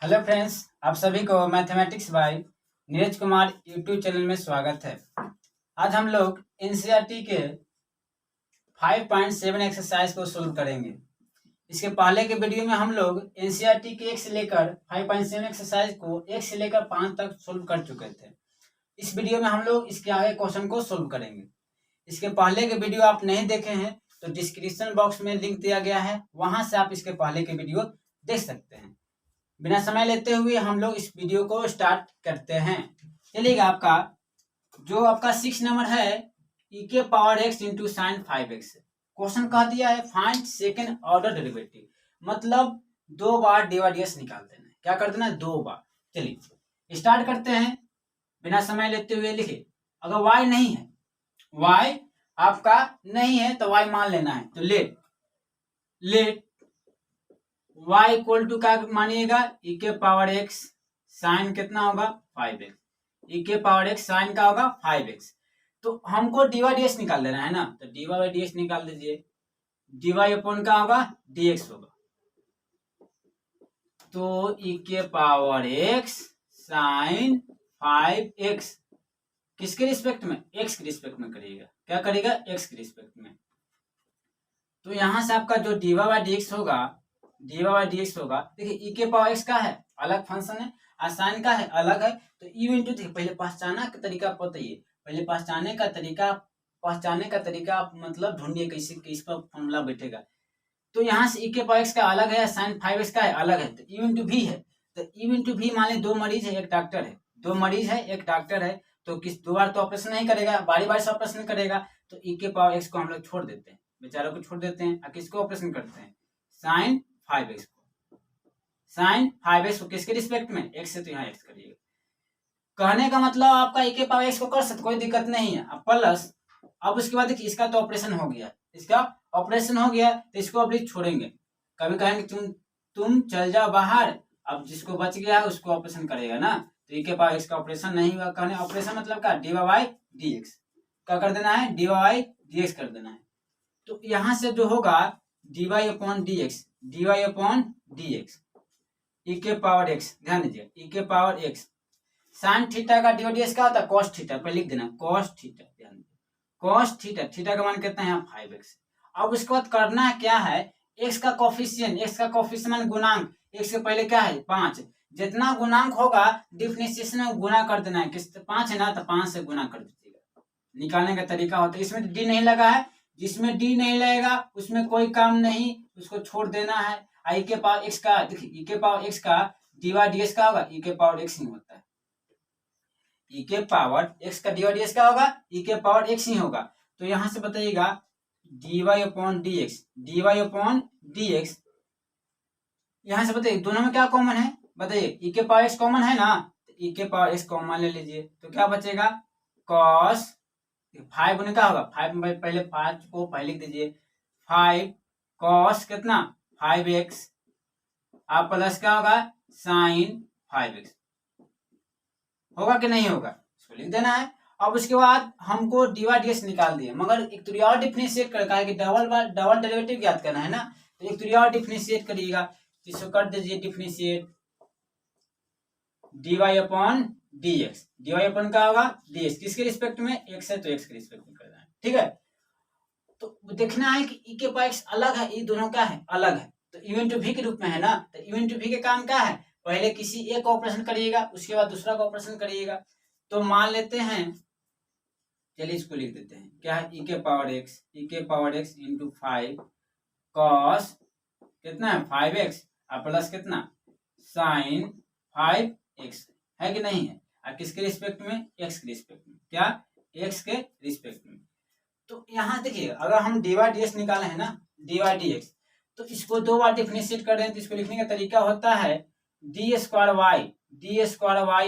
Hello friends, आप सभी को mathematics bye Neeraj Kumar YouTube channel में स्वागत है। आज हम लोग एनसीईआरटी के 5.7 एक्सरसाइज को सोल्व करेंगे। इसके पहले के वीडियो में हम लोग एनसीईआरटी के 1 से लेकर 5.7 एक्सरसाइज को 1 से लेकर 5 तक सोल्व कर चुके थे। इस वीडियो में हम लोग इसके आगे क्वेश्चन को सोल्व करेंगे। इसके पहले के वीडियो आप नहीं देखे हैं तो डिस्क्रिप्शन बॉक्स में लिंक दिया गया है, वहां से आप इसके पहले के वीडियो देख सकते हैं। बिना समय लेते हुए हम लोग इस वीडियो को स्टार्ट करते हैं। चलिएगा, आपका 6 नंबर है e के power x into sine 5x। Question कह दिया है फाइंड सेकेंड ऑर्डर डेरिवेटिव, मतलब 2 बार dy/dx निकाल देना है। क्या कर देना है? 2 बार। चलिए स्टार्ट करते हैं बिना समय लेते हुए। लिखिए, अगर y नहीं है, y आपका नहीं है तो y मान लेना है। तो लेट y इक्वल टू क्या मानिएगा? e के पावर x साइन कितना होगा? 5x। e के पावर x साइन का होगा 5x। तो हमको dy/dx निकाल देना है ना, तो dy/dx निकाल दीजिए। dy अपॉन का होगा dx होगा। तो e के पावर x साइन 5x किसके रिस्पेक्ट में? x के रिस्पेक्ट में करिएगा। क्या करेगा? x के रिस्पेक्ट में। तो यहां से आपका जो dy/dx होगा, देखिए e के पावर x का है अलग फंक्शन है, साइन का है अलग है। तो e इंटू, देखिए पहले पहचाना का तरीका बताइए। पहले पहचानने का तरीका मतलब ढूंढिए कैसे किस पर फॉर्मूला बैठेगा। तो यहाँ से e के पावर x का अलग है, साइन 5x का है अलग है। तो e इंटू भी है, तो e इंटू भी मान ली 2 मरीज है, एक डॉक्टर है। तो दो बार तो ऑपरेशन नहीं करेगा, बारी बारी से ऑपरेशन करेगा। तो e के पावर x को हम लोग छोड़ देते हैं, बेचारों को छोड़ देते हैं। और किसको ऑपरेशन करते हैं? साइन 5x को। साइन 5x को किसके रिस्पेक्ट में? x से, तो यहाँ x करिएगा। कहने का मतलब आपका e के पावर x को कर सकते, कोई दिक्कत नहीं है। अब प्लस, अब उसके बाद देखिए इसका तो ऑपरेशन हो गया, तो इसको अब छोड़ेंगे। कभी कहेंगे तुम चल जाओ बाहर, अब जिसको बच गया है उसको ऑपरेशन करेगा ना। तो e के पावर x का ऑपरेशन नहीं हुआ। कहने ऑपरेशन मतलब क्या? dy/dx क्या कर देना है? dy/dx कर देना है। तो यहां से जो होगा dy/dx e के पावर x, ध्यान दीजिए e के पावर x साइन थीटा का dy/dx का होता है cos थीटा, पर लिख देना cos थीटा। ध्यान दीजिए cos थीटा का मान कितना है? यहाँ 5x। अब उसके बाद करना है क्या है? x का कोफिशिएंट मान गुणांक, x से पहले क्या है? 5। जितना गुणांक होगा डिफरेंशिएशन में गुना कर देना है। किस 5 है ना, तो 5 से गुना कर दीजिएगा। निकालने का तरीका होता है। इसमें डी नहीं लगा है, जिसमें डी नहीं लगेगा उसमें कोई काम नहीं, उसको छोड़ देना है। ई के पावर x का, देखिए ई के पावर x का dy/dx का होगा, ई के पावर x ही होता है। ई के पावर x का dy/dx का होगा, ई के पावर x ही होगा। तो यहां से बताइएगा dy/dx यहां से बताइए दोनों में क्या कॉमन है? बताइए ई के पावर x कॉमन है ना, तो ई के पावर x कॉमन ले लीजिए। तो क्या बचेगा? cos 5 गुने का होगा 5 में, पहले 5 को पहले लिख दीजिए। 5 cos कितना? 5x। आप प्लस क्या होगा? साइन 5x होगा कि नहीं होगा? इसको लिख देना है। अब उसके बाद हमको dy/dx निकाल दिए, मगर एक तरीका और डिफरेंशिएट कर, है कि डबल डेरिवेटिव ज्ञात करना है ना। तो एक तरीका और डिफरेंशिएट करिएगा, इसको कर दीजिए डिफरेंशिएट dy/dx। dy अपन का होगा dx किसके रिस्पेक्ट में? x है, तो x के रिस्पेक्ट में करना है। ठीक है, तो देखना है कि e के पावर x अलग है, ये दोनों क्या है? अलग है। तो u इंटू v के रूप में है ना, तो u इंटू v के काम क्या है? पहले किसी एक ऑपरेशन करिएगा, उसके बाद दूसरा का ऑपरेशन करिएगा। तो मान लेते हैं, चलिए इसको लिख देते हैं। क्या है? e के पावर x इंटू 5 cos कितना है? 5x और प्लस कितना? साइन 5x है कि नहीं है? और किसके रिस्पेक्ट में? x के रिस्पेक्ट में। क्या? x के रिस्पेक्ट में। तो यहाँ देखिए, अगर हम dy/dx निकाले हैं ना, dy/dx, तो इसको 2 बार डिफरेंशिएट कर रहे हैं। तो इसको लिखने का तरीका होता है d²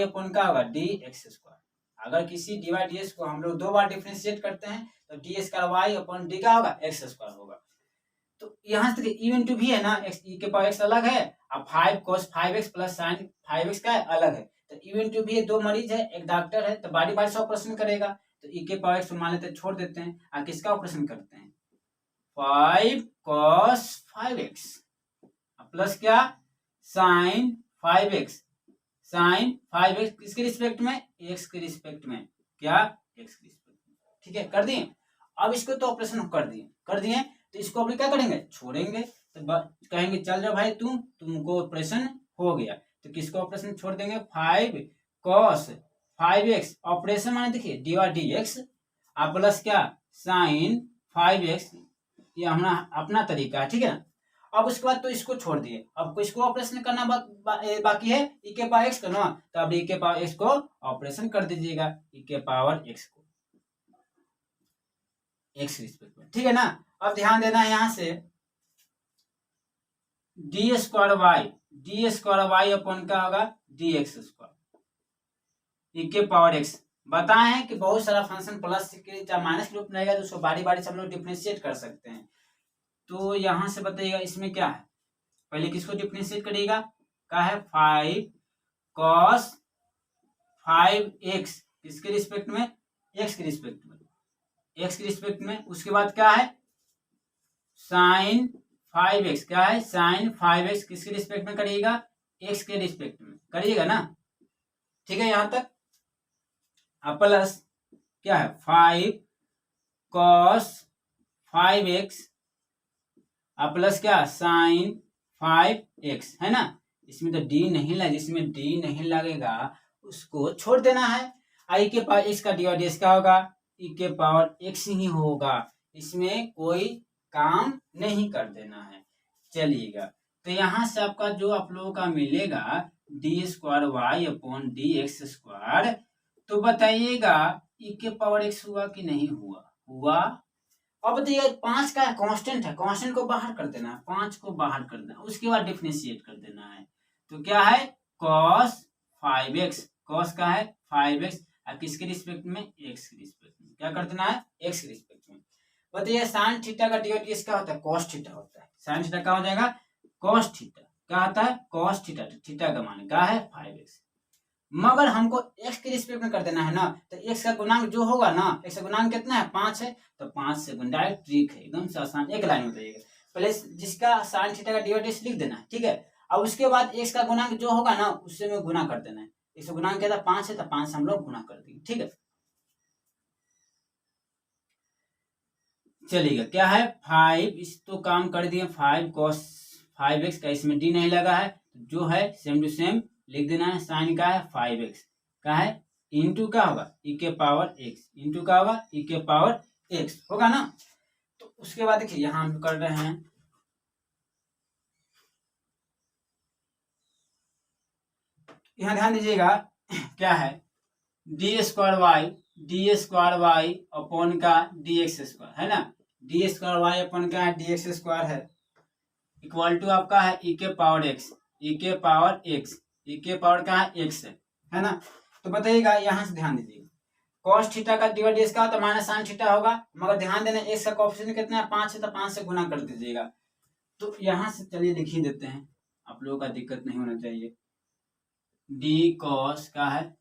अपन का होगा dx²। अगर किसी dy/dx को हम लोग 2 बार डिफरेंशिएट करते हैं तो d² अपन d का होगा x² होगा। तो यहाँ से e इंटू भी है ना, e के पावर x अलग है, अब 5 cos 5x plus sign 5x का अलग है। तो e इंटू भी 2 मरीज है, एक डॉक्टर है, तो बारी बारी से ऑपरेशन करेगा। तो e के पावर x मान लेते हैं, छोड़ देते हैं। और किसका ऑपरेशन करते हैं? 5 cos 5x प्लस क्या? साइन 5x साइन 5x किसके रिस्पेक्ट में, x के रिस्पेक्ट में, क्या x के रिस्पेक्ट में। ठीक है, कर दिए। अब इसको तो ऑपरेशन कर दिए तो इसको अपने क्या करेंगे, छोड़ेंगे। तो कहेंगे चल जाओ भाई तुमको ऑपरेशन हो गया, तो किसको ऑपरेशन छोड़ देंगे, 5 cos 5x ऑपरेशन माने देखिए dy/dx आप प्लस क्या साइन 5x, ये अपना तरीका है। ठीक है ना। अब उसके बाद तो इसको छोड़ दिए, अब इसको ऑपरेशन करना बाकी है, e के पावर x करना, तो अब e के पावर x को ऑपरेशन कर दीजिएगा, e के पावर x को x रिस्पेक्ट में। ठीक है ना। अब ध्यान देना है यहाँ से डी स्क्वायर वाई अपन क्या होगा dx स्क्वायर e के पावर x। बताए हैं कि बहुत सारा फंक्शन प्लस के चाहे माइनस के रूप में रहेगा, तो उसको बारी बारी से हम लोग डिफरेंशिएट कर सकते हैं। तो यहां से बताइएगा इसमें क्या है, पहले किसको डिफरेंशिएट करिएगा, क्या है 5 cos 5x किसके रिस्पेक्ट में, x के रिस्पेक्ट में, x के रिस्पेक्ट में। उसके बाद क्या है साइन 5x, क्या है साइन 5x किसके रिस्पेक्ट में करिएगा, x के रिस्पेक्ट में करिएगा ना। ठीक है, यहां तक। अब प्लस क्या है 5 cos 5x अब प्लस क्या साइन 5x है ना। इसमें तो d नहीं लगे, जिसमें d नहीं लगेगा उसको छोड़ देना है। i के पावर x का dy/dx क्या होगा, e के पावर x ही होगा, इसमें कोई काम नहीं कर देना है। चलिएगा, तो यहां से आपका जो आप लोगों का मिलेगा d²y/dx²। तो बताइएगा e के पावर x हुआ कि नहीं हुआ। अब बताइए 5 का कांस्टेंट है, कांस्टेंट को बाहर कर देना है, 5 को बाहर कर देना, उसके बाद डिफरेंशिएट कर देना है। तो क्या है cos 5x, cos का है 5x और किसके रिस्पेक्ट में, x के रिस्पेक्ट में, क्या कर देना है x के रिस्पेक्ट में। बताइए साइन थीटा का dy/dx क्या होता है, cos थीटा होता है। साइन थीटा क्या हो जाएगा cos थीटा, क्या होता है cos थीटा, थीटा का मान क्या है 5x। मगर हमको x के रिस्पेक्ट में कर देना है ना, तो x का गुणांक जो होगा ना, x का गुणांक कितना है 5 है, तो 5 से गुना, डायरेक्ट ट्रिक है, एकदम से आसान, एक लाइन में बताइएगा। पहले जिसका साइन थीटा का dy/dx लिख देना है, ठीक है। अब उसके बाद x का गुणांक जो होगा ना उससे में गुना कर देना है। x का गुणांक क्या था 5 है, तो 5 से हम लोग गुना कर देंगे। ठीक है, चलिएगा क्या है 5, इस तो काम कर दिए 5 cos 5x का, इसमें d नहीं लगा है, जो है सेम टू सेम लिख देना है। साइन का है 5x का है इंटू क्या होगा e के पावर x, इंटू क्या होगा e के पावर x होगा ना। तो उसके बाद देखिए यहां हम कर रहे हैं, यहां ध्यान दीजिएगा क्या है d² y अपॉन का dx² है ना, d² y अपॉन का dx² है इक्वल टू आपका है e के पावर x, e के पावर x, e के पावर का है x है ना। तो बताइएगा यहां से ध्यान दीजिएगा cos थीटा का dy/dx का तो माइनस साइन थीटा होगा, मगर ध्यान देना x का कोएफिशिएंट कितना है 5 है, तो 5 से गुना कर दीजिएगा। तो यहां से चलिए लिख ही देते हैं, आप लोगों का दिक्कत नहीं होना चाहिए। d cos का है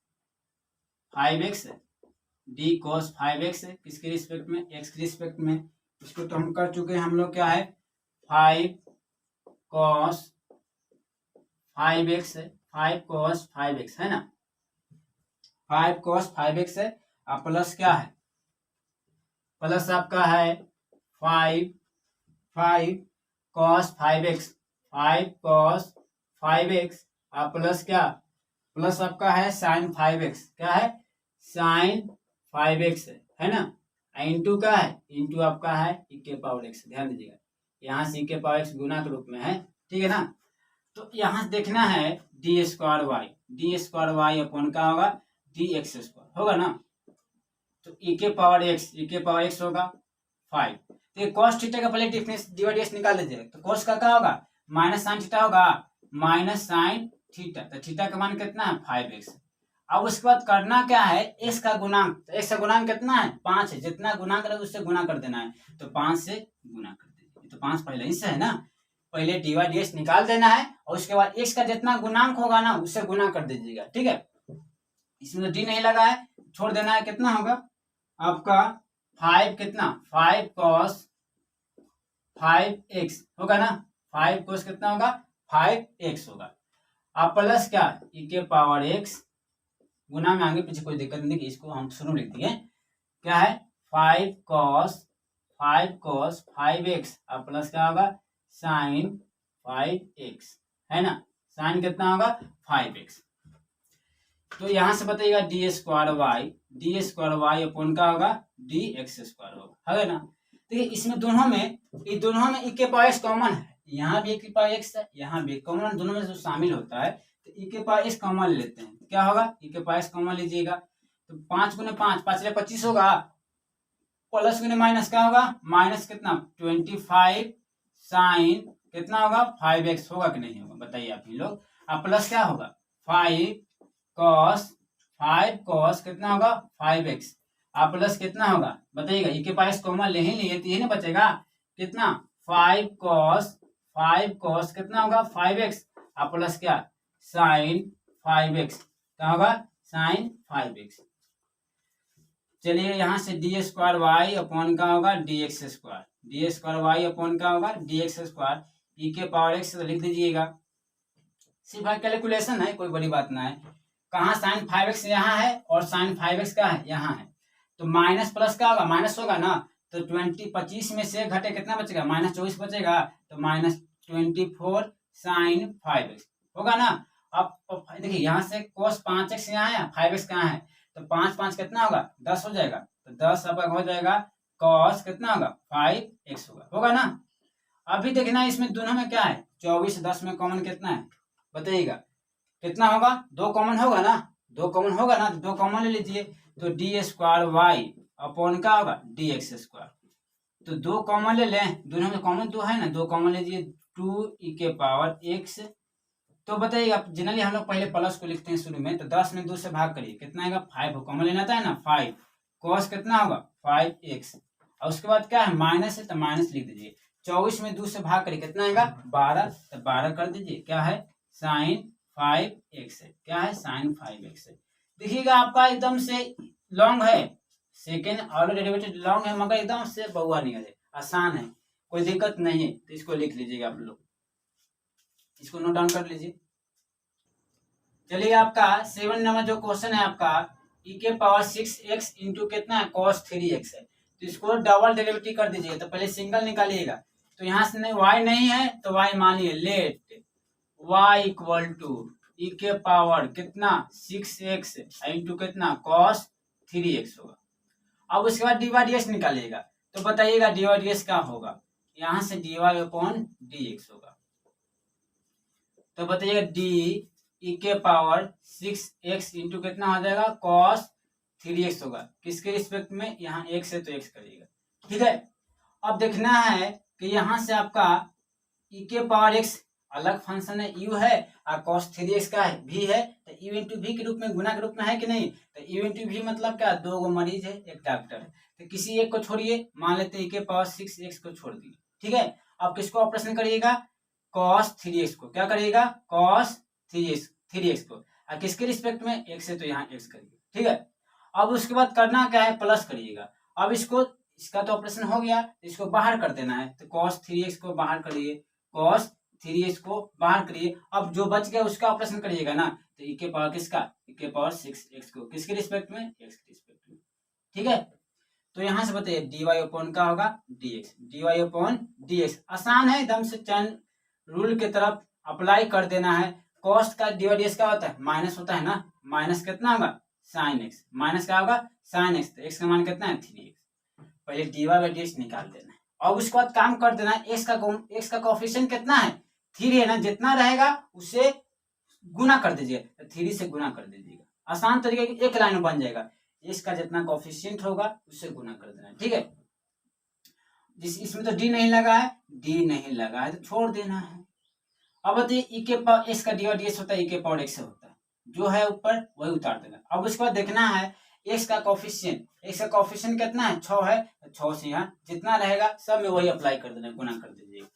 5x है, d cos 5x है किसके रिस्पेक्ट में, x के रिस्पेक्ट में। इसको तो हम कर चुके हैं हम लोग, क्या है 5 cos 5x है, 5 cos 5x है ना, 5 cos 5x है। अब प्लस क्या है, प्लस आपका है 5 cos 5x, 5 cos 5x अब प्लस क्या, प्लस आपका है साइन 5x, क्या है साइन 5x है ना, इंटू का है, इंटू आपका है e के पावर x। ध्यान दीजिएगा यहाँ से e के पावर x गुना के रूप में है, ठीक है ना। तो यहाँ से देखना है d² y अपॉन का होगा dx² होगा ना। तो e के पावर x होगा 5। तो cos थीटा का पहले डिफरेंस dy/dx निकाल लीजिए, तो cos का क्या होगा माइनस साइन थीटा होगा, माइनस साइन थीटा, तो थीटा का मान कितना है 5x। अब उसके बाद करना क्या है x का गुणांक, तो x का गुणांक कितना है 5 है, जितना गुणांक रहे उससे गुना कर देना है, तो 5 से गुना कर दीजिए। तो 5 पहले ही से है ना, पहले dy/dx निकाल देना है और उसके बाद x का जितना गुणांक होगा ना उससे गुना कर दीजिएगा। ठीक है, इसमें तो d नहीं लगा है, छोड़ देना है, कितना होगा आपका 5 कितना 5 cos 5x होगा ना, 5 cos कितना होगा 5x होगा। अब प्लस क्या ई के पावर एक्स गुना में आगे पीछे कोई दिक्कत नहीं, इसको हम शुरू लिख दिए, क्या है 5 cos 5 अब प्लस क्या होगा sin 5x, है ना, साइन कितना होगा 5x। तो यहां से बताइएगा डी स्क्वायर वाई अपॉन का होगा डी एक्स स्क्वायर होगा, है ना। देखिए इसमें दोनों में ई के पावर एक्स कॉमन है, यहाँ भी ई के पावर एक्स है, यहाँ भी कॉमन, दोनों में जो शामिल होता है तो ई के पावर एक्स कॉमन लेते हैं, क्या होगा ई के पावर एक्स कॉमन लीजिएगा, तो 5 गुने 5 5 25 होगा, प्लस गुने माइनस क्या होगा माइनस कितना 25 साइन कितना होगा 5x होगा कि नहीं होगा बताइए आप ही लोग। अब प्लस क्या होगा 5 cos कितना होगा 5x, अब प्लस कितना होगा बताइएगा, ई के पास कॉमन ले ही लिए तो यही ना बचेगा कितना 5 cos कितना होगा 5x, अब प्लस क्या साइन 5x क्या होगा साइन 5x। चलिए यहाँ से डी स्क्वायर वाई अपॉन का होगा d x square y upon का होगा डी एक्स स्क्वायर ई के पावर एक्स लिख दीजिएगा, सिर्फ कैलकुलेशन है, कोई बड़ी बात ना है। कहाँ साइन 5x यहाँ है और साइन 5x का है यहाँ है, तो माइनस प्लस का होगा माइनस होगा ना, तो 25 में से घटे कितना बचेगा -24 बचेगा, तो -24 साइन 5x होगा ना। अब देखिए यहाँ से cos 5x यहाँ है 5x कहाँ है, तो 5 5 कितना होगा 10 हो जाएगा, तो 10 अब हो जाएगा cos कितना होगा 5x होगा ना। अभी देखना इसमें दोनों में क्या है 24 10 में कॉमन कितना है बताइएगा, कितना होगा 2 कॉमन होगा ना, 2 कॉमन होगा ना, तो 2 कॉमन ले लीजिए, तो डी स्क्वायर वाई अपॉन का होगा डी एक्स स्क्वायर, तो 2 कॉमन ले लें, दोनों में कॉमन 2 है ना, 2 कॉमन लीजिए 2 ई के पावर एक्स, तो बताइएगा जनरली हम लोग पहले प्लस को लिखते हैं शुरू में, तो 10 में 2 से भाग करिए कितना आएगा 5 कॉमन लेना था ना 5 cos कितना होगा 5x, और उसके बाद क्या है माइनस है तो माइनस लिख दीजिए, 24 में 2 से भाग करिए कितना आएगा 12, तो 12 कर दीजिए क्या है साइन 5x है, क्या है साइन 5x है। देखिएगा आपका एकदम से लॉन्ग है, सेकेंड ऑर्डर डेरिवेटिव लॉन्ग है मगर एकदम से बहुआ नहीं है, आसान है, कोई दिक्कत नहीं है, तो इसको लिख लीजिएगा आप लोग, इसको नोट डाउन कर लीजिए। चलिए आपका 7 नंबर जो क्वेश्चन है आपका ई के पावर 6x इंटू कितना है cos 3x है, तो इसको डबल डेरिवेटिव कर दीजिए, तो पहले सिंगल निकालिएगा, तो यहाँ से नहीं y नहीं है तो y मानिए लेट y इक्वल टू ई के पावर कितना 6x इंटू कितना cos 3x होगा। अब उसके बाद dy/dx निकालिएगा, तो बताइएगा dy/dx क्या होगा, यहाँ से dy अपॉन dx होगा, तो बताइएगा डी ई के पावर 6x इंटू कितना हो जाएगा cos 3x होगा, किसके रिस्पेक्ट में यहाँ x है तो x करिएगा, ठीक है। अब देखना है कि यहाँ से आपका ई के पावर x अलग फंक्शन है u है और cos 3x का है v है, तो u इंटू v के रूप में गुना के रूप में है कि नहीं, तो u इंटू v मतलब क्या 2 गो मरीज है एक डॉक्टर है, तो किसी एक को छोड़िए, मान लेते हैं ई के पावर 6x को छोड़ दिए, ठीक है। अब किसको ऑपरेशन करिएगा cos 3x को, क्या करिएगा cos 3x को, और किसके रिस्पेक्ट में x है तो यहाँ x करिए, ठीक है। अब उसके बाद करना क्या है प्लस करिएगा, अब इसका तो ऑपरेशन हो गया, इसको बाहर कर देना है, तो cos 3x को बाहर करिए, cos 3x को बाहर करिए, अब जो बच गया उसका ऑपरेशन करिएगा ना, तो ई के पावर किसका ई के पावर 6x को किसके रिस्पेक्ट में x के रिस्पेक्ट में, ठीक है। तो यहाँ से बताइए dy अपॉन का होगा dy अपॉन dx, आसान है एकदम से, चैन रूल के तरफ अप्लाई कर देना है। कॉस्ट का dy/dx क्या होता है माइनस होता है ना, माइनस कितना होगा साइन x, माइनस क्या होगा साइन x, तो x का मान कितना है 3x, पहले dy/dx निकाल देना है, और उसके बाद काम कर देना है, x का कोएफिशिएंट कितना है 3 है ना, जितना रहेगा उससे गुना कर दीजिएगा, 3 से गुना कर दीजिएगा, आसान तरीके की एक लाइन में बन जाएगा, x का जितना कोएफिशिएंट होगा उससे गुना कर देना है, ठीक है। इसमें तो d नहीं लगा है तो छोड़ देना है। अब बताइए ई के पावर एक्स का dy/dx होता है ई के पावर एक्स से होता है, जो है ऊपर वही उतार देना। अब उसके बाद देखना है एक्स का कोएफिशिएंट कितना है 6 है, तो 6 से यहाँ जितना रहेगा सब में वही अप्लाई कर देना, गुना कर दीजिए।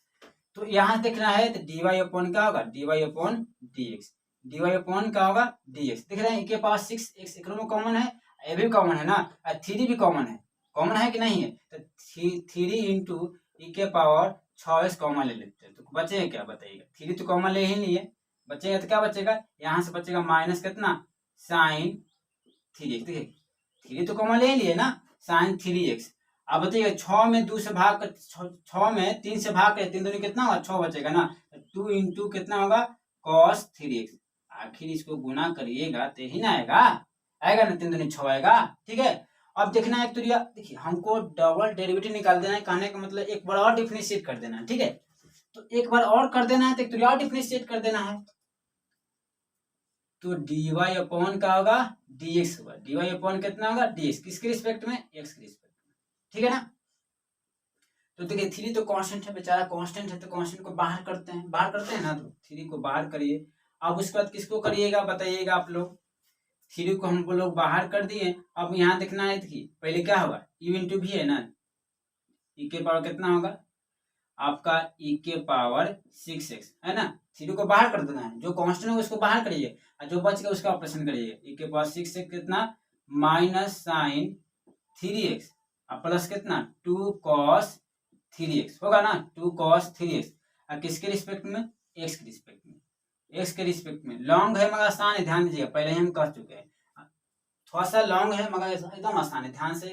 तो यहाँ देखना है तो dy अपॉन का होगा dy अपॉन dx, देख रहे हैं ई के पावर 6x एक में कॉमन है, ये भी कॉमन है ना, 3 भी कॉमन है कि नहीं है, तो 3 इंटू ई के पावर 6x कॉमन ले लेते हैं, तो बचे क्या बताइएगा, 3 तो कॉमन ले ही लिए, बचेगा तो क्या बचेगा, यहाँ से बचेगा माइनस कितना साइन 3x। देखिए 3 तो कॉमन ले लिए ना, साइन 3x। अब बताइए 6 में 2 से भाग कर 6 में 3 से भाग कर 3 दूनी कितना होगा 6 बचेगा ना, 2 इंटू कितना होगा cos 3x। आखिर इसको गुना करिएगा तो ही ना आएगा, आएगा ना, 3 दूनी 6 आएगा। ठीक है, अब देखना है, तो देखिए हमको डबल डेरिवेटिव निकाल देना है, कहने का मतलब एक बार और डिफरेंशिएट कर देना है। ठीक है, तो एक बार और कर देना है, तो एक तो और डिफरेंशिएट कर देना है, तो dy अपॉन का होगा dx होगा, dy अपॉन कितना होगा dx, किसके रिस्पेक्ट में, x के रिस्पेक्ट में। ठीक है ना, तो देखिए 3 तो कांस्टेंट है, बेचारा कांस्टेंट है, तो कांस्टेंट को बाहर करते हैं, बाहर करते हैं ना, तो 3 को बाहर करिए। अब उसके बाद किसको करिएगा बताइएगा आप लोग, 3 को हम लोग बाहर कर दिए। अब यहाँ देखना है, देखिए पहले क्या होगा u इंटू भी है ना, e के पावर कितना होगा आपका e के पावर 6x है ना, 3 को बाहर कर देना है, जो कांस्टेंट है उसको बाहर करिए और जो बच गया उसका ऑपरेशन करिए। e के पावर 6x कितना माइनस साइन 3x और प्लस कितना 2 cos 3x होगा ना, 2 cos 3x और किसके रिस्पेक्ट में, x के रिस्पेक्ट में, x के रिस्पेक्ट में। लॉन्ग है मगर आसान है, ध्यान दीजिएगा, पहले ही हम कर चुके हैं, थोड़ा सा लॉन्ग है मगर एकदम आसान है, ध्यान से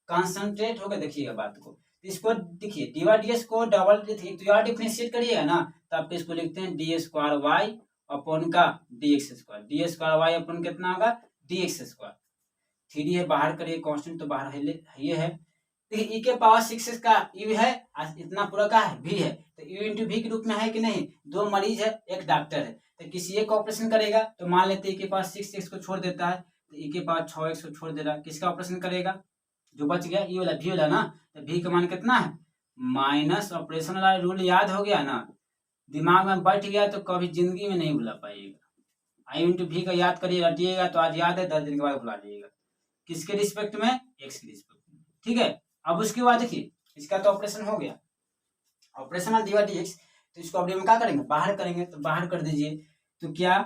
कंसंट्रेट होकर देखिएगा बात को। इसको देखिए dy को डबल तो यार डिफरेंशिएट करिएगा ना, तो आपको इसको लिखते हैं डी स्क्वायर वाई अपॉन का dx square, d square y upon कितना होगा dx स्क्वायर। 3 है बाहर करिए, कांस्टेंट तो बाहर है, ये है। देखिए e के पावर 6x का u है, इतना पूरा का है v है, तो u इंटू v के रूप में है कि नहीं, दो मरीज है एक डॉक्टर है, तो किसी एक ऑपरेशन करेगा, तो मान लेते हैं e के पावर 6x को छोड़ देता है, तो e के पावर 6x को छोड़ दे रहा है, किसका ऑपरेशन करेगा, जो बच गया ये वाला v वाला ना, तो v का मान कितना है माइनस, ऑपरेशन वाला रूल याद हो गया ना, दिमाग में बैठ गया तो कभी जिंदगी में नहीं भुला पाइएगा। आई इंटू v का याद करिए, रटिएगा तो आज याद है, 10 दिन के बाद भुला जाइएगा, किसके रिस्पेक्ट में, x के रिस्पेक्ट में। ठीक है, अब उसके बाद देखिए इसका तो ऑपरेशन हो गया, ऑपरेशन डिवाइड dx, तो इसको अब हम क्या करेंगे बाहर करेंगे, तो बाहर कर दीजिए, तो क्या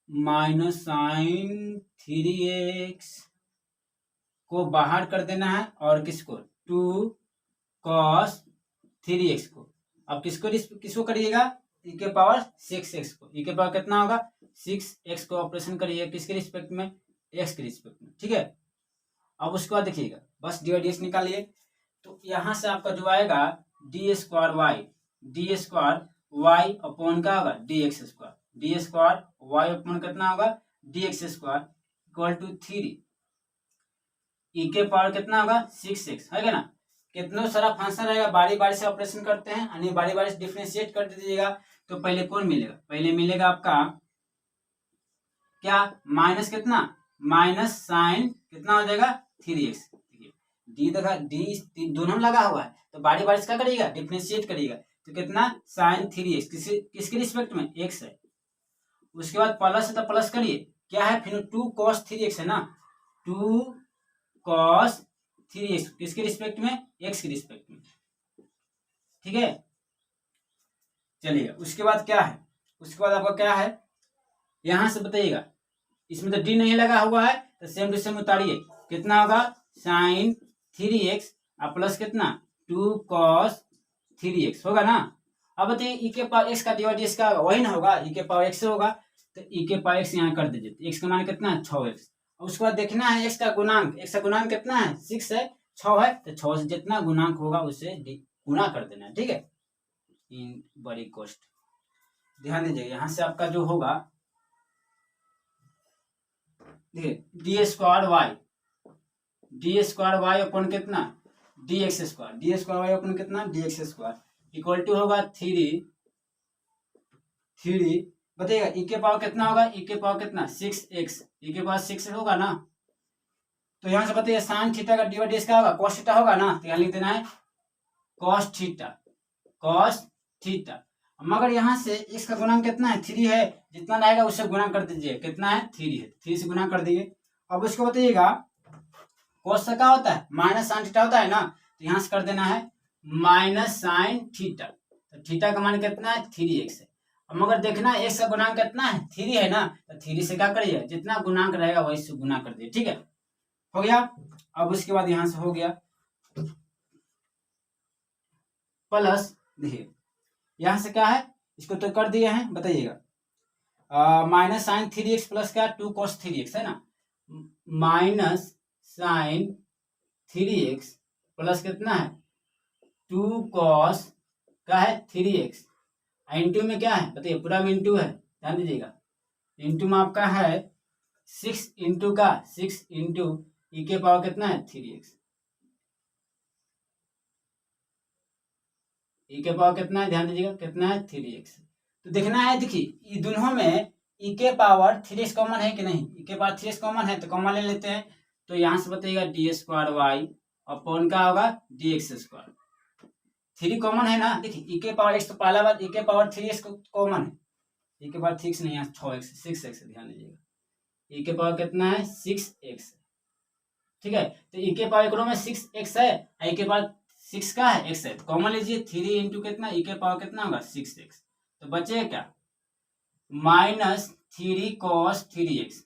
माइनस साइन 3x को बाहर कर देना है और किसको 2 cos 3x को, अब किसको करिएगा e के पावर 6x को, e के पावर कितना होगा 6x को ऑपरेशन करिए किसके रिस्पेक्ट में, x के रिस्पेक्ट में। ठीक है, अब उसके बाद देखिएगा बस डी डी निकालिए, तो यहाँ से आपका जो आएगा डी स्क्वायर वाई अपॉन का होगा d x square, d square y upon कितना होगा d x square equal to 3 e के पावर कितना होगा 6x है ना। कितना सारा फंक्शन रहेगा, बारी बारी से ऑपरेशन करते हैं, यानी बारी बारी से डिफरेंशिएट कर दीजिएगा। तो पहले कौन मिलेगा, पहले मिलेगा आपका क्या माइनस कितना माइनस साइन कितना हो जाएगा 3x, डी देखा डी दोनों लगा हुआ है, तो बारी बारी से क्या करिएगा डिफरेंशिएट करिएगा, तो कितना साइन 3x किसके रिस्पेक्ट में x है। उसके बाद प्लस है तो प्लस करिए, क्या है फिर 2 cos 3x है ना, 2 cos 3x किसके रिस्पेक्ट में, x के रिस्पेक्ट में। ठीक है, चलिए उसके बाद क्या है, उसके बाद आपका क्या है यहां से बताइएगा, इसमें तो डी नहीं लगा हुआ है, तो सेम टू सेम उतारिए, कितना होगा साइन 3x प्लस कितना 2 cos 3x होगा ना। अब बताइए ई के पावर x का डिवाइड इसका होगा, वही ना होगा, ई के पावर x होगा, तो ई के पावर x यहाँ कर दीजिए, x का मान कितना है 6x। उसके बाद देखना है x का गुणांक, x का गुणांक कितना है 6 है, 6 है, तो 6 से जितना गुणांक होगा उससे गुणा कर देना है। ठीक है, इन बड़ी कॉस्ट ध्यान दीजिए, यहाँ से आपका जो होगा डी स्क्वायर वाई अपन कितना d x square y upon कितना d x square equal to होगा 3 बताइएगा ई के पावर कितना होगा, ई के पावर कितना 6x, ई के पावर 6 होगा ना। तो यहाँ से बताइए साइन थीटा का डिवाइड इसका होगा कॉस थीटा होगा ना, तो यहाँ लिख देना है कॉस थीटा। मगर यहाँ से इसका गुणांक कितना है 3 है, जितना रहेगा उससे गुणा कर दीजिए, कितना है 3 है, 3 से गुणा कर दिए। अब उसको बताइएगा कॉस से क्या होता है माइनस साइन थीटा होता है ना, तो यहाँ से कर देना है माइनस साइन थीटा, तो थीटा का मान कितना है 3x है। अब मगर देखना x का गुणांक कितना है 3 है ना, तो 3 से क्या करिए जितना गुणांक रहेगा वही से गुना कर दिए। ठीक है, हो गया। अब उसके बाद यहाँ से हो गया प्लस, देखिए यहाँ से क्या है इसको तो कर दिए हैं, बताइएगा माइनस साइन 3x प्लस क्या 2 cos 3x है ना, माइनस साइन 3x प्लस कितना है 2 cos क्या है 3x, इंटू में क्या है बताइए, पूरा में इंटू है, ध्यान दीजिएगा, इंटू में आपका है 6 इंटू का 6 इंटू ई के पावर कितना है 3x, ई के पावर कितना है ध्यान दीजिएगा कितना है 3x। तो देखना है, देखिए ये दोनों में ई के पावर 3x कॉमन है कि नहीं, ई के पावर 3x कॉमन है तो कॉमन ले लेते हैं, तो यहाँ से बताइएगा डी स्क्वायर वाई अपॉन क्या होगा डी एक्स स्क्वायर, 3 कॉमन है ना, देखिए ई के पावर x तो पहला बात ई के पावर 3x कॉमन है, ई के पावर 3x नहीं है 6x ध्यान दीजिएगा, ई के पावर कितना है 6x, ठीक है, तो ई के पावर एकड़ों में 6x है, ई के पावर 6 का है x है, तो कॉमन लीजिए 3 इंटू कितना ई के पावर कितना होगा 6x, तो बचे क्या माइनस 3 cos 3x,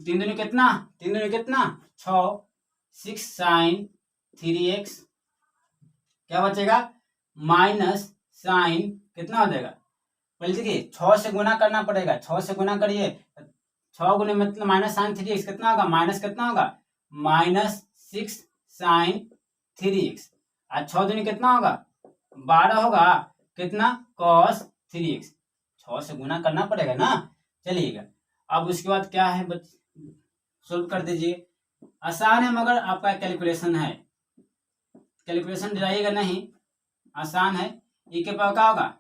3 दूनी कितना 6, 6 साइन 3x, क्या बचेगा माइनस साइन कितना हो जाएगा, पहले देखिए 6 से गुना करना पड़ेगा, 6 से गुना करिए 6 गुने मतलब माइनस साइन 3x कितना होगा, माइनस कितना होगा माइनस 6 साइन 3x, और 6 दूनी कितना होगा 12 होगा, कितना cos 3x, 6 से गुना करना पड़ेगा ना, चलिएगा अब उसके बाद क्या है सोल्व कर दीजिए, आसान है मगर आपका कैलकुलेशन है, कैलकुलेशन दिलाइएगा नहीं, आसान है, ई के पावर क्या होगा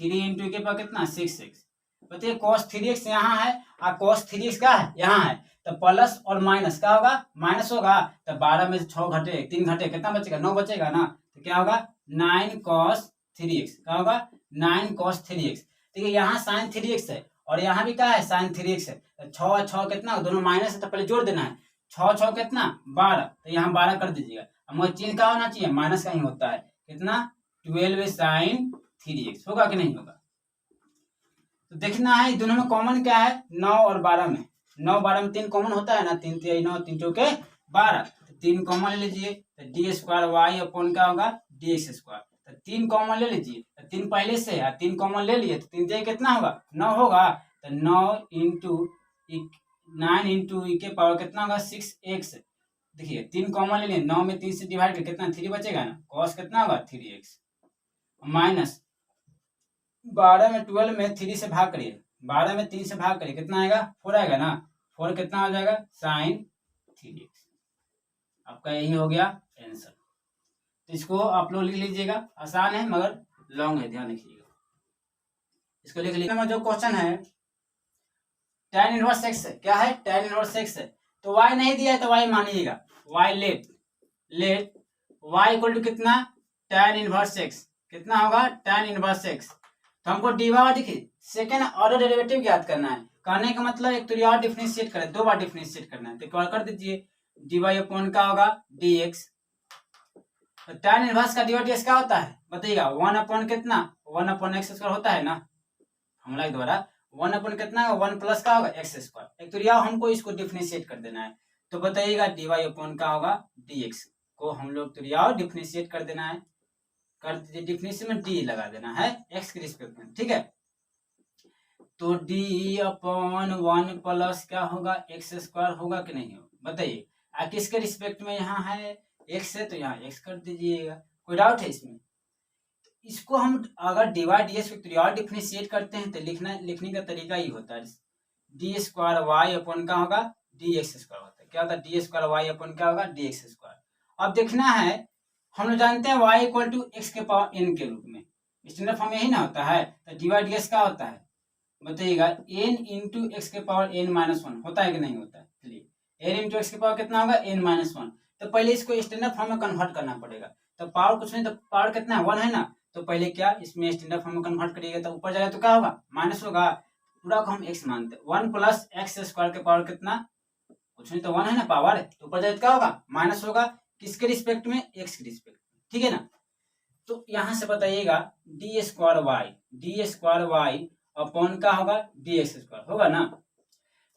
3 इंटू ई के पावर कितना 6x, बताइए cos 3x यहाँ है और cos 3x क्या है यहाँ है, तो प्लस और माइनस क्या होगा माइनस होगा, तो 12 में से 6 घटे 3 घटे कितना बचेगा 9 बचेगा ना, तो क्या होगा 9 cos 3x, क्या होगा 9 cos 3x, देखिए यहाँ साइन 3x है और यहाँ भी क्या है साइन 3x है, तो 6 और 6 कितना दोनों माइनस है, तो पहले जोड़ देना है, 6 6 कितना 12, तो यहाँ 12 कर दीजिएगा, मगर चिन्ह क्या होना चाहिए माइनस का ही होता है, कितना 12 साइन 3x होगा कि नहीं होगा, तो देखना है दोनों में कॉमन क्या है 9 और 12 में, 9 12 में 3 कॉमन होता है ना, 3 3 9 3 2 के 12, तो 3 कॉमन ले लीजिए, तो डी स्क्वायर वाई अपॉन क्या होगा डी एक्स स्क्वायर, तो 3 कॉमन ले लीजिए, तो 3 पहले से है 3 कॉमन ले लिए, तो 3 3 कितना होगा 9 होगा, तो 9 इंटू 9 इंटू ई के पावर कितना होगा 6x, देखिए 3 कॉमन ले लिए, 9 में 3 से डिवाइड कर कितना 3 बचेगा ना, कॉस कितना होगा 3x, माइनस 12 में 12 में 3 से भाग करिए, 12 में 3 से भाग करिए कितना आएगा 4 आएगा ना, 4 कितना हो जाएगा साइन 3x, आपका यही हो गया आंसर, तो इसको आप लोग लिख लीजिएगा, आसान है मगर लॉन्ग है, ध्यान रखिएगा, इसको लिख लीजिए। जो क्वेश्चन है tan इनवर्स x है, क्या है tan इनवर्स x है, तो y नहीं दिया है तो y मानिएगा, y let y equal to कितना tan इनवर्स x, कितना होगा tan इनवर्स x, तो हमको dy देखिए सेकेंड ऑर्डर डेरिवेटिव ज्ञात करना है, कहने का मतलब एक तो और डिफरेंशिएट करें, 2 बार डिफरेंशिएट करना है, तो क्या कर दीजिए dy अपॉन क्या होगा dx, तो tan इनवर्स का dy dx क्या होता है बताइएगा 1 अपॉन कितना 1 अपॉन x स्क्वायर होता है ना, फॉर्मूला के द्वारा 1 अपॉन कितना है 1 प्लस का होगा एक्स स्क्वायर, एक तो या हमको इसको डिफरेंशिएट कर देना है, तो बताइएगा dy अपॉन का होगा dx को हम लोग तो या डिफरेंशिएट कर देना है, कर दीजिए डिफरेंशिएट में d लगा देना है x के रिस्पेक्ट में, ठीक है, तो d अपॉन 1 प्लस क्या होगा एक्स स्क्वायर होगा कि नहीं होगा बताइए, किसके रिस्पेक्ट में यहाँ है x है तो यहाँ x कर दीजिएगा, कोई डाउट है इसमें, इसको हम अगर डिवाइड डी एस और डिफरेंशिएट करते हैं तो लिखने का तरीका ही होता है, डी स्क्वायर वाई अपॉन क्या होगा डी एक्स स्क्वायर होता है, क्या होता है डी स्क्वायर वाई अपॉन क्या होगा डी एक्स स्क्वायर। अब देखना है हम लोग जानते हैं वाई इक्वल टू एक्स के पावर एन के रूप में, स्टैंडर्ड फॉर्म यही ना होता है, तो डिवाइड डी एस क्या होता है बताइएगा एन इंटू एक्स के पावर एन माइनस वन होता है कि नहीं होता है, चलिए एन इंटू एक्स के पावर कितना होगा एन माइनस वन, तो पहले इसको स्टैंडर्ड फॉर्म में कन्वर्ट करना पड़ेगा, तो पावर कुछ नहीं तो पावर कितना है 1 है ना, तो पहले क्या इसमें स्टैंडर्ड फॉर्म में कन्वर्ट करिएगा तो ऊपर जाएगा तो क्या होगा माइनस होगा, पूरा को हम x मानते हैं, 1 प्लस एक्स स्क्वायर के पावर कितना कुछ नहीं तो 1 है ना पावर है, तो ऊपर जाए तो क्या होगा माइनस होगा, किसके रिस्पेक्ट में x के रिस्पेक्ट में, ठीक है ना, तो यहाँ से बताइएगा डी स्क्वायर वाई अपॉन क्या होगा डी एक्स स्क्वायर होगा ना,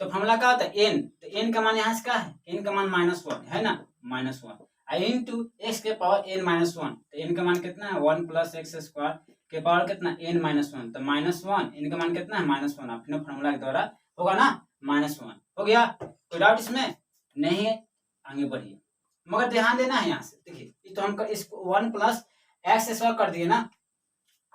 तो फॉर्मूला क्या होता है n, तो n का मान यहाँ से क्या है n का मान -1 है ना -1 इंटू एक्स के पावर n -1, तो n का मान कितना है 1 प्लस एक्स स्क्वायर के पावर कितना n-1, तो -1 n का मान कितना है -1, अपने फॉर्मूला के द्वारा होगा ना -1 हो गया। कोई डाउट इसमें नहीं है, आगे बढ़िए। मगर ध्यान देना है यहाँ से, देखिए ये तो हम इसको 1 प्लस एक्स स्क्वायर कर दिए ना।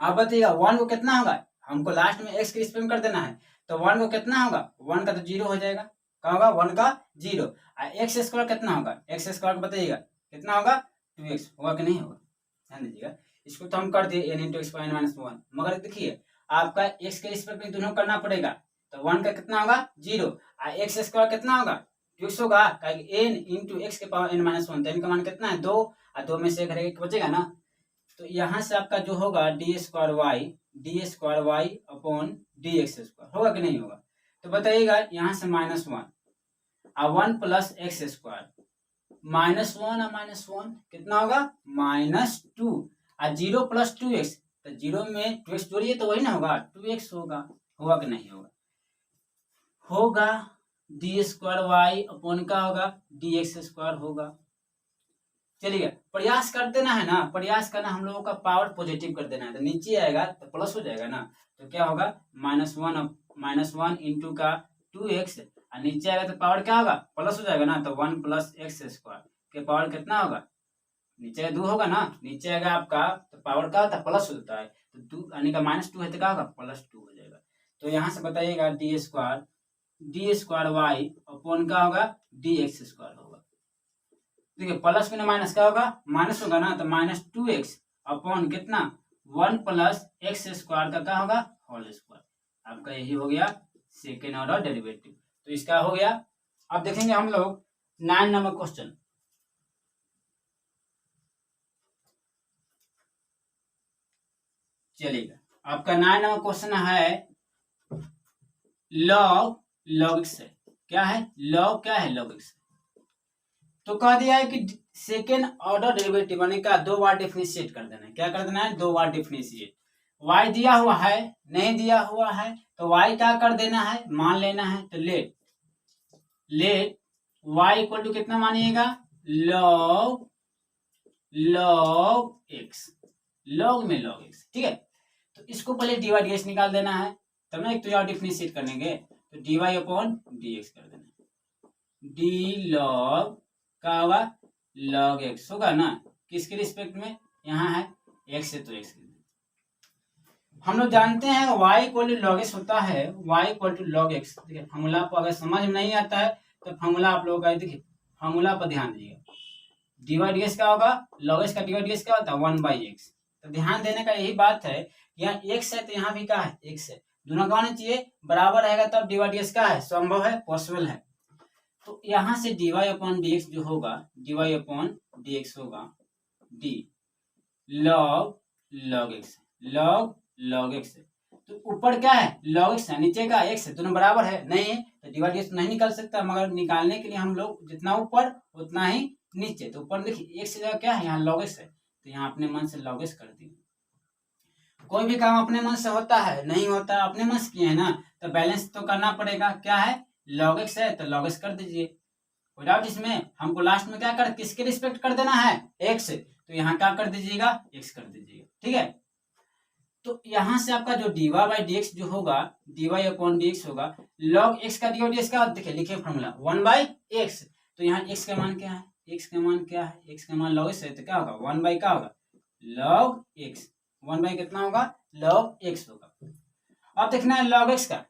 आप बताइएगा 1 को कितना होगा, हमको लास्ट में एक्स के रिस्पेक्ट में कर देना है, तो 1 को कितना होगा, 1 का तो 0 हो जाएगा, क्या होगा 1 का 0, और एक्स स्क्वायर कितना होगा, एक्स स्क्वायर को बताइएगा कितना होगा 2x होगा कि नहीं होगा, ध्यान दीजिएगा। इसको तो हम कर दिए n × x ^ -1, मगर देखिए आपका x के रिस्पेक्ट में दोनों करना पड़ेगा, तो 1 का कितना होगा 0, और एक्स स्क्वायर कितना होगा 2x होगा, n × x के पावर n - 1, तो n का मान कितना है 2, और 2 में से एक बचेगा ना, तो यहाँ से आपका जो होगा d² y अपॉन dx² होगा कि नहीं होगा, तो बताइएगा यहाँ से -1 और 1 प्लस एक्स स्क्वायर, -1 और -1 कितना होगा -2, और 0 प्लस 2x, तो 0 में 2x जोड़िए तो वही ना होगा 2x होगा, होगा कि नहीं होगा, होगा d² y अपॉन का होगा dx² होगा। चलिए प्रयास कर देना है ना, प्रयास करना हम लोगों का पावर पॉजिटिव कर देना है, तो नीचे आएगा तो प्लस हो जाएगा ना, तो क्या होगा -1 इंटू का 2x, और नीचे आएगा तो पावर क्या होगा प्लस हो जाएगा ना, तो 1 प्लस x² के पावर कितना होगा, नीचे 2 होगा ना, नीचे आएगा आपका तो पावर क्या होता है प्लस होता है, तो 2 यानी का -2 है तो क्या होगा +2 हो जाएगा। तो यहाँ से बताइएगा d² y अपॉन का होगा dx² होगा। देखिए प्लस में माइनस क्या होगा माइनस होगा ना, तो -2x अपॉन कितना 1 प्लस x² का क्या होगा होल स्क्वायर, आपका यही हो गया सेकेंड ऑर्डर डेरिवेटिव। तो इसका हो गया। अब देखेंगे हम लोग 9 नंबर क्वेश्चन। चलिएगा आपका 9 नंबर क्वेश्चन है log x है, क्या है log, क्या है log x, तो कह दिया है कि सेकेंड ऑर्डर डेरिवेटिव यानी का 2 बार डिफरेंशिएट कर देना है, क्या कर देना है 2 बार डिफरेंशिएट। y दिया हुआ है, नहीं दिया हुआ है तो y क्या कर देना है मान लेना है, तो लेट y इक्वल टू कितना मानिएगा log x, log में log x, ठीक है। तो इसको पहले dy dx निकाल देना है, तब ना एक तो यार डिफरेंशिएट करेंगे, तो dy अपॉन dx कर देना है, d log का होगा log x होगा ना, किसके रिस्पेक्ट में यहाँ है x है तो x। हम लोग जानते हैं y equal to log x होता है, y equal to log x। देखिए फॉर्मूला को अगर समझ में नहीं आता है तो फॉर्मूला आप लोगों का देखिए फॉर्मूला पर ध्यान दीजिएगा, dy dx क्या होगा log x का dy dx क्या होता है 1/x। तो ध्यान देने का यही बात है, यहाँ x है तो यहाँ भी क्या है x है, दोनों का होना चाहिए बराबर रहेगा तब dy dx क्या है संभव है पॉसिबल है। तो यहाँ से dy अपॉन dx जो होगा dy अपॉन dx होगा d log x, log x है, तो ऊपर क्या है log x है, नीचे का x है, दोनों बराबर है नहीं है तो dy dx नहीं निकल सकता, मगर निकालने के लिए हम लोग जितना ऊपर उतना ही नीचे, तो ऊपर देखिए x जगह क्या है यहाँ log x है, तो यहाँ अपने मन से log x कर दिए। कोई भी काम अपने मन से होता है नहीं होता, अपने मन से किए है ना, तो बैलेंस तो करना पड़ेगा, क्या है log x है तो log x कर दीजिए, कोई डाउट इसमें। हमको लास्ट में क्या कर किसके रिस्पेक्ट कर देना है x, तो यहाँ क्या कर दीजिएगा x कर दीजिएगा, ठीक है। तो यहाँ से आपका जो dy/dx जो होगा dy अपॉन dx होगा log x का dy dx का देखिए लिखे फॉर्मूला 1/x, तो यहाँ x का मान क्या है x का मान क्या है x का मान log x है तो क्या होगा 1/ क्या होगा log x, 1/ कितना होगा log x होगा। अब देखना है log x का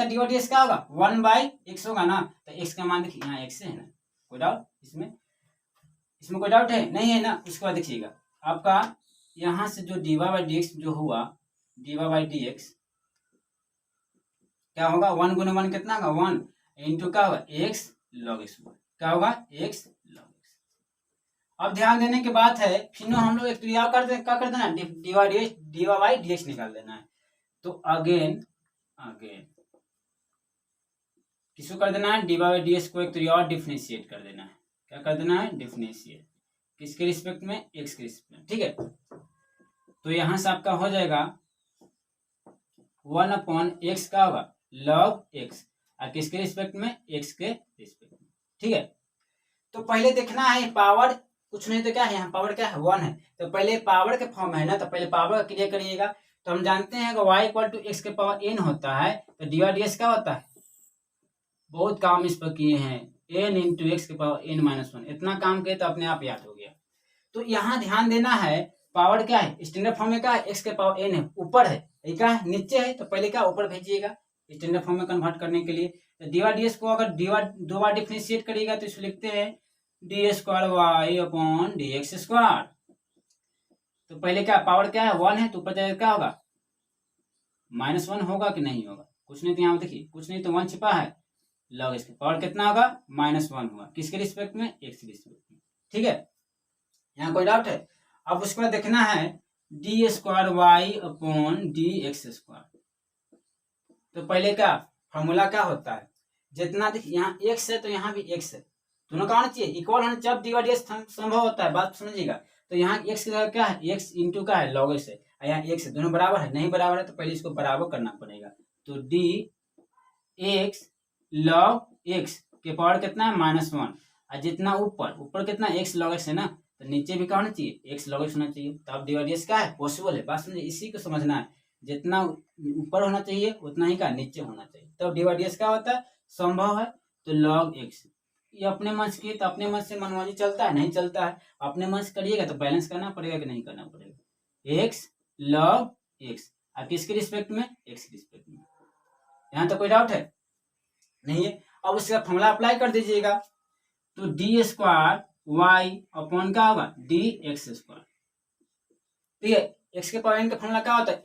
dy dx क्या होगा 1/x होगा ना, तो x का मान देखिए यहाँ x है ना, कोई डाउट इसमें कोई डाउट है नहीं है ना। उसके बाद देखिएगा आपका यहाँ से जो dy/dx जो हुआ dy/dx क्या होगा 1 गुने 1 कितना होगा 1 इंटू क्या होगा x log x होगा, क्या होगा x log x। अब ध्यान देने की बात है फिर हम लोग एक क्या कर देना dy/dx निकाल देना है, तो अगेन किसको कर देना है dy/dx को एक तो और डिफरेंशिएट कर देना है, क्या कर देना है डिफरेंशिएट किसके रिस्पेक्ट में x के रिस्पेक्ट में, ठीक है। तो यहाँ से आपका हो जाएगा 1/x का होगा log x, और किसके रिस्पेक्ट में x के रिस्पेक्ट में, ठीक है। तो पहले देखना है पावर कुछ नहीं तो क्या है, यहाँ पावर क्या है 1 है, तो पहले पावर के फॉर्म है ना, तो पहले पावर का क्लियर करिएगा। तो हम जानते हैं कि y इक्वल टू एक्स के पावर n होता है, तो dy/dx क्या होता है, बहुत काम इस पर किए हैं, n इंटू एक्स के पावर n माइनस 1, इतना काम किए तो अपने आप याद हो गया। तो यहाँ ध्यान देना है, पावर क्या है स्टैंडर्ड फॉर्म में क्या है, एक्स के पावर n है, ऊपर है, ये क्या है नीचे है, तो पहले क्या ऊपर भेजिएगा स्टैंडर्ड फॉर्म में कन्वर्ट करने के लिए। तो dy/dx को अगर दो बार डिफरेंशिएट करिएगा तो इसको लिखते हैं d² y/dx²। तो पहले क्या पावर क्या है 1 है, तो ऊपर जाएगा क्या होगा -1 होगा कि नहीं होगा, कुछ नहीं, तो यहाँ देखिए कुछ नहीं तो 1 छिपा है, लॉग इसके पावर कितना होगा -1 होगा, किसके रिस्पेक्ट में, एक्स के रिस्पेक्ट में। ठीक है, यहाँ कोई डाउट है। अब उसके बाद देखना है d²y/dx²। तो पहले क्या फॉर्मूला क्या होता है, जितना देखिए यहाँ x है तो यहाँ भी x है, दोनों का होना चाहिए इक्वल होना, जब dy/dx संभव होता है, बात समझिएगा। तो यहाँ x की जगह क्या है, x इंटू का है log x है, यहाँ x है, दोनों बराबर है, नहीं बराबर है तो पहले इसको बराबर करना पड़ेगा। तो dx log x के पावर कितना है -1, और जितना ऊपर कितना x log x है ना, तो नीचे भी क्या होना चाहिए x log x होना चाहिए, तो अब dy/dx क्या है पॉसिबल है, बात समझिए, इसी को समझना है, जितना ऊपर होना चाहिए उतना ही का नीचे होना चाहिए, तब dy/dx क्या होता है संभव है। तो log x, ये अपने मन से किए तो अपने मन से मनमानी चलता है, नहीं चलता है, अपने मन से करिएगा तो बैलेंस करना पड़ेगा कि नहीं करना पड़ेगा, x log x, और किसके रिस्पेक्ट में, x के रिस्पेक्ट में। यहाँ तो कोई डाउट है नहीं है। अब उसके बाद फॉर्मूला अप्लाई कर दीजिएगा, तो d² y अपॉन क्या होगा dx²। ठीक है, x के पावर n का फॉर्मूला क्या होता है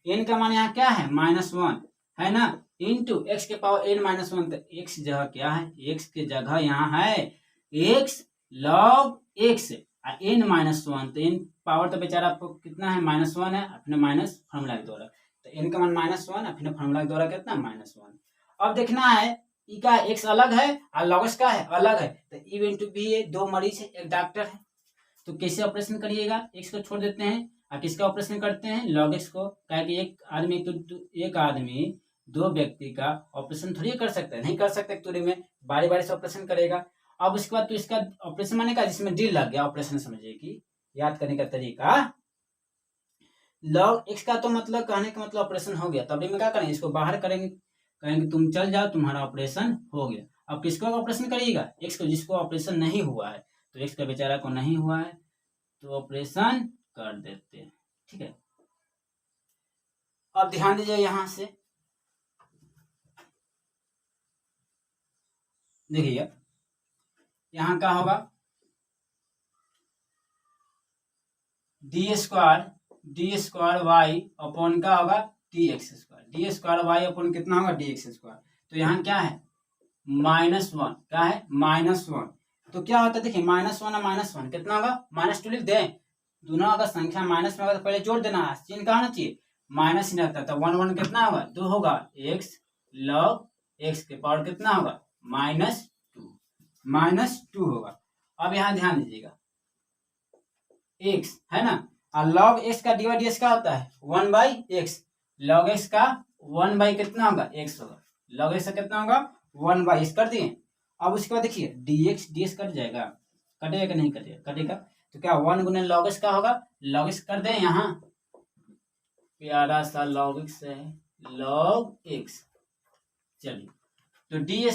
n का मान यहाँ क्या है -1 है ना, इंटू एक्स के पावर n -1, तो x जगह क्या है, x के जगह यहाँ है x log x और n -1, तो n पावर तो बेचारा आपको कितना है -1 है, अपने माइनस फॉर्मूला के द्वारा, तो n का मान -1 अपने फॉर्मूला के द्वारा कितना -1। अब देखना है ई का x अलग है और log x का है अलग है, तो ई इंटू बी है, दो मरीज है एक डॉक्टर है, तो कैसे ऑपरेशन करिएगा, x को छोड़ देते हैं और किसका ऑपरेशन करते हैं log x को, क्या कि एक आदमी दो व्यक्ति का ऑपरेशन थोड़ी कर सकता है, नहीं कर सकता, तुरी में बारी बारी से ऑपरेशन करेगा। अब उसके बाद तो इसका ऑपरेशन माने का जिसमें डी लग गया, ऑपरेशन समझिए कि याद करने का तरीका, log x का तो मतलब कहने का मतलब ऑपरेशन हो गया, तभी में क्या करेंगे इसको बाहर करेंगे, कहेंगे तुम चल जाओ तुम्हारा ऑपरेशन हो गया। अब किसको ऑपरेशन करिएगा, x को, जिसको ऑपरेशन नहीं हुआ है, तो x का बेचारा को नहीं हुआ है तो ऑपरेशन कर देते हैं। ठीक है, अब ध्यान दीजिए, यहां से देखिए यहाँ क्या होगा d² y अपॉन क्या होगा dx², y अपॉन कितना होगा dx²। तो यहाँ क्या है -1, क्या है -1, तो क्या होता है देखिए -1 और -1 कितना होगा -2 लिख दें, दोनों अगर संख्या माइनस में होगा तो पहले जोड़ देना, चिन्ह कहा होना चाहिए माइनस ही रहता है, तो 1 1 कितना होगा 2 होगा, x log x के पावर कितना होगा -2 होगा। अब यहाँ ध्यान दीजिएगा x है ना, और log x का dy/dx क्या होता है 1/x, log x का 1 कितना होगा x होगा, log x का कितना होगा 1/x कर दिए। अब उसके बाद देखिए dx कट जाएगा, कटेगा कि नहीं कटेगा, कटेगा, तो क्या 1 गुने log x का होगा, log x कर दें, यहाँ प्यारा सा log x है, log x, चलिए तो d²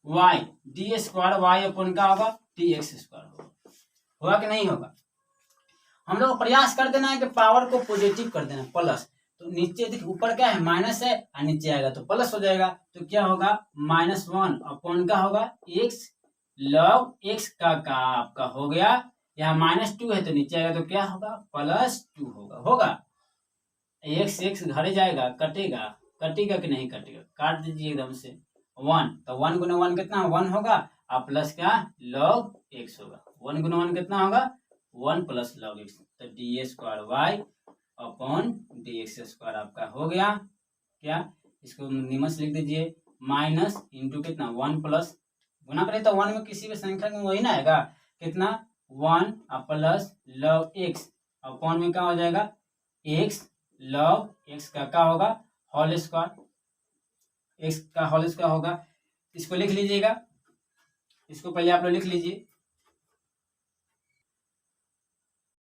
y अपन का होगा dx² होगा कि नहीं होगा। हम लोग प्रयास कर देना है कि पावर को पॉजिटिव कर देना, प्लस, तो नीचे देखिए ऊपर क्या है माइनस है और नीचे आएगा तो प्लस हो जाएगा, तो क्या होगा -1 अपॉन का होगा x log x का आपका हो गया, यहाँ -2 है तो नीचे आएगा तो क्या होगा +2 होगा x घर जाएगा, कटेगा कि नहीं कटेगा, काट दीजिए एकदम से 1, तो 1 गुना 1 कितना 1 होगा, और प्लस क्या log x होगा, 1 गुना 1 कितना होगा 1 प्लस log x, तो d² y अपॉन dx² आपका हो गया। क्या इसको नियम से लिख दीजिए, माइनस इंटू कितना 1 प्लस, गुना करें तो 1 में किसी भी संख्या में वही ना आएगा, कितना 1 प्लस log x अपॉन में क्या हो जाएगा x log x का क्या होगा होल स्क्वायर, x का होल स्क्वायर होगा। इसको लिख लीजिएगा, इसको पहले आप लोग लिख लीजिए,